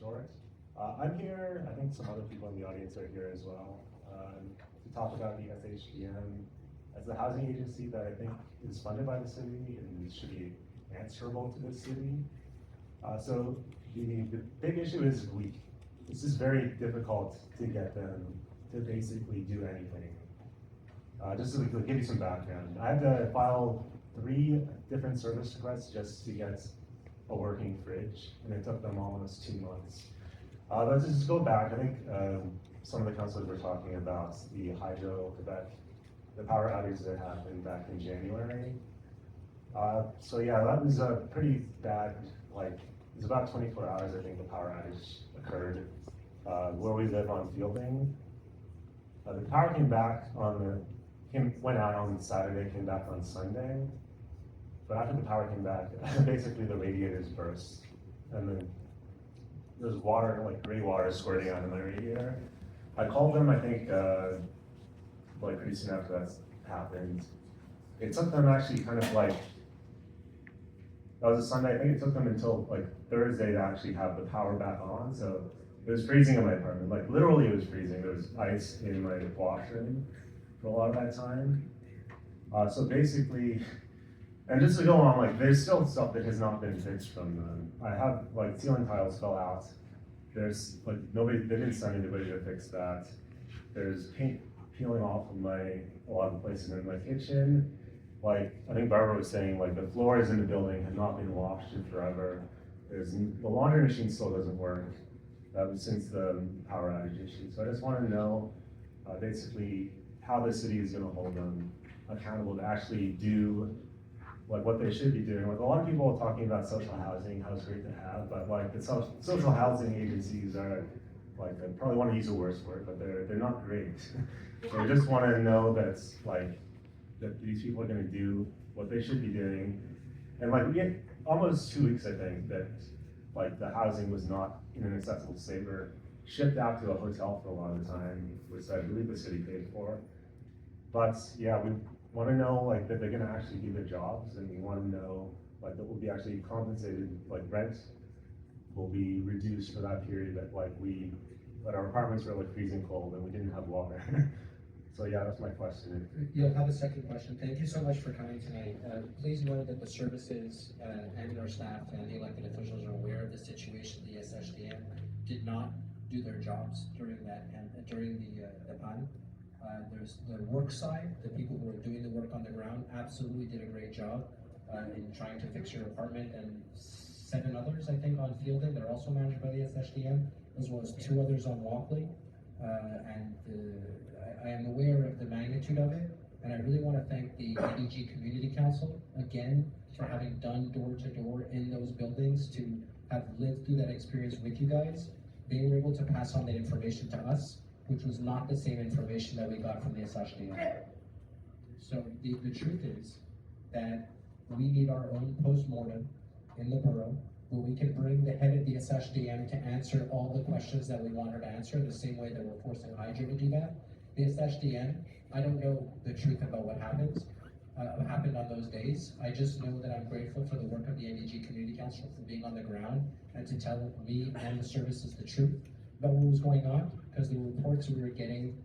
short. I'm here, I think some other people in the audience are here as well, to talk about the SHDM as the housing agency that I think is funded by the city and should be answerable to the city. So the big issue is it's just very difficult to get them to basically do anything. Just to give you some background, I had to file 3 different service requests just to get a working fridge, and it took them almost 2 months. Let's just go back. I think some of the councilors were talking about the Hydro-Quebec, the power outage that happened back in January. So yeah, that was a pretty bad, it was about 24 hours, I think, the power outage occurred where we live on Fielding. The power came back went out on Saturday, came back on Sunday. But after the power came back, basically the radiators burst, and then there's water, gray water squirting out of my radiator. I called them, I think, pretty soon after that happened. It took them actually that was a Sunday, I think it took them until Thursday to actually have the power back on. So it was freezing in my apartment, literally it was freezing. There was ice in my washroom for a lot of that time. So basically, and just to go on, there's still stuff that has not been fixed from them. I have, ceiling tiles fell out. There's, they didn't send anybody to fix that. There's paint peeling off of a lot of places in my kitchen. I think Barbara was saying, the floors in the building have not been washed in forever. The laundry machine still doesn't work. That was since the power outage issue. So I just want to know, basically, how the city is going to hold them accountable to actually do what they should be doing. A lot of people are talking about social housing, how it's great to have, but the social housing agencies are, I probably want to use a worse word, but they're not great. So I just want to know that that these people are going to do what they should be doing. And we get almost 2 weeks, I think, that the housing was not in an accessible state. We're shipped out to a hotel for a lot of the time, which I believe the city paid for. But yeah, we want to know that they're going to actually do their jobs, and we want to know that we'll be actually compensated, rent will be reduced for that period that our apartments were freezing cold and we didn't have water. So yeah, that's my question. You'll have a second question. Thank you so much for coming tonight. Please know that the services and our staff and the elected officials are aware of the situation. The SHDM did not do their jobs during the time. There's the work side, the people who are doing the work on the ground absolutely did a great job in trying to fix your apartment, and 7 others, I think, on Fielding that are also managed by the SHDM, as well as 2 others on Walkley. I am aware of the magnitude of it, and I really want to thank the NDG Community Council again for having done door-to-door in those buildings, to have lived through that experience with you guys. They were able to pass on that information to us, which was not the same information that we got from the SHDM. So the truth is that we need our own post-mortem in the borough, where we can bring the head of the SHDM to answer all the questions that we want her to answer, the same way that we're forcing Hydro to do that. The SHDM, I don't know the truth about what happened on those days. I just know that I'm grateful for the work of the NDG Community Council for being on the ground and to tell me and the services the truth about what was going on, because the reports we were getting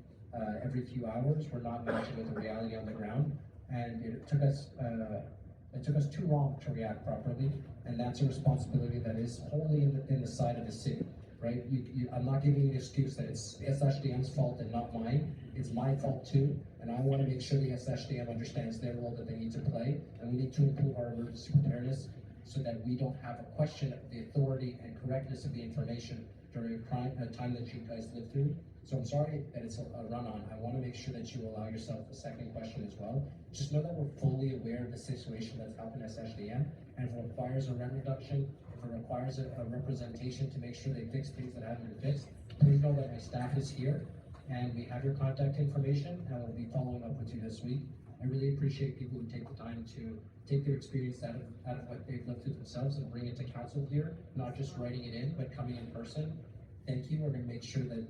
every few hours were not matching with the reality on the ground, and it took us too long to react properly, and that's a responsibility that is wholly in the side of the city, right? I'm not giving you an excuse that it's SHDM's fault and not mine. It's my fault too, and I want to make sure the SHDM understands their role that they need to play, and we need to improve our emergency preparedness so that we don't have a question of the authority and correctness of the information during a time that you guys lived through. So I'm sorry that it's a run-on. I want to make sure that you allow yourself a second question as well. Just know that we're fully aware of the situation that's happened at SHDM, and if it requires a rent reduction, if it requires a representation to make sure they fix things that haven't been fixed, please know that my staff is here, and we have your contact information, and we'll be following up with you this week. I really appreciate people who take the time to take their experience out of what they've lived through themselves and bring it to council here, not just writing it in, but coming in person. Thank you. We're going to make sure that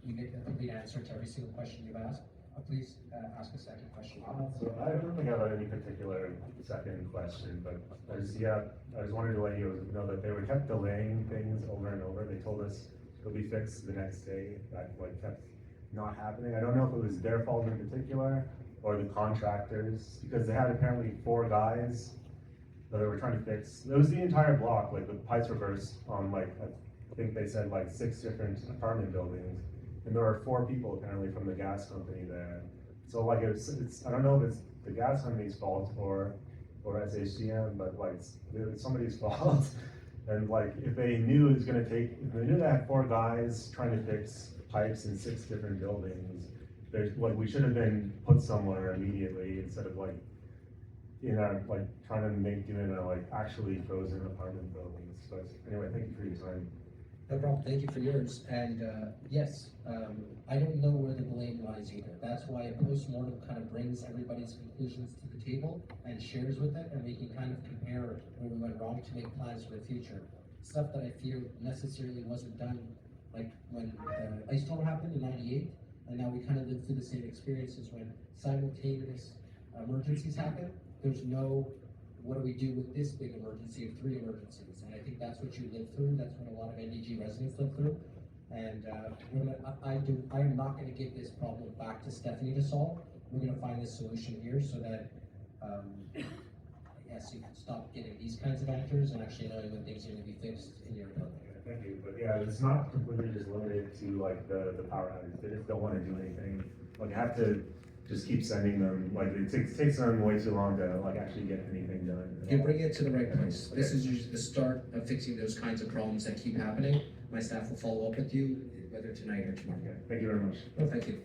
you get a complete answer to every single question you've asked. Please ask a second question. So I don't think I have any particular second question, but I just wanted to let you know that they were kept delaying things over and over. They told us it'll be fixed the next day. That like kept not happening. I don't know if it was their fault in particular or the contractors, because they had apparently 4 guys that they were trying to fix. It was the entire block, like the pipes were burst on like, I think they said like 6 different apartment buildings. And there are 4 people apparently from the gas company there. So like it's I don't know if it's the gas company's fault or SHDM, but like it's somebody's fault. And like if they knew it was gonna take, if they knew they had 4 guys trying to fix pipes in 6 different buildings, there's like, we should have been put somewhere immediately instead of like, you know, like trying to do it in a like actually frozen apartment buildings. But anyway, thank you for your time. No problem, thank you for yours, and yes, I don't know where the blame lies either. That's why a postmortem kind of brings everybody's conclusions to the table and shares with it, and we can kind of compare where we went wrong to make plans for the future. Stuff that I fear necessarily wasn't done, like when the ice storm happened in '98, and now we kind of lived through the same experiences when simultaneous emergencies happen. There's no, what do we do with this big emergency of 3 emergencies? And I think that's what you live through. That's what a lot of NDG residents live through. And I am not going to give this problem back to Stephanie to solve. We're going to find this solution here so that, yes, you can stop getting these kinds of actors and actually knowing when things are going to be fixed in your building. Thank you, but yeah, it's not completely just limited to like the power outage. They just don't want to do anything. Like I have to just keep sending them, like it takes them way too long to like actually get anything done. You're bringing it to the right place. This is usually the start of fixing those kinds of problems that keep happening. My staff will follow up with you, whether tonight or tomorrow. Okay, thank you very much. No, thank you.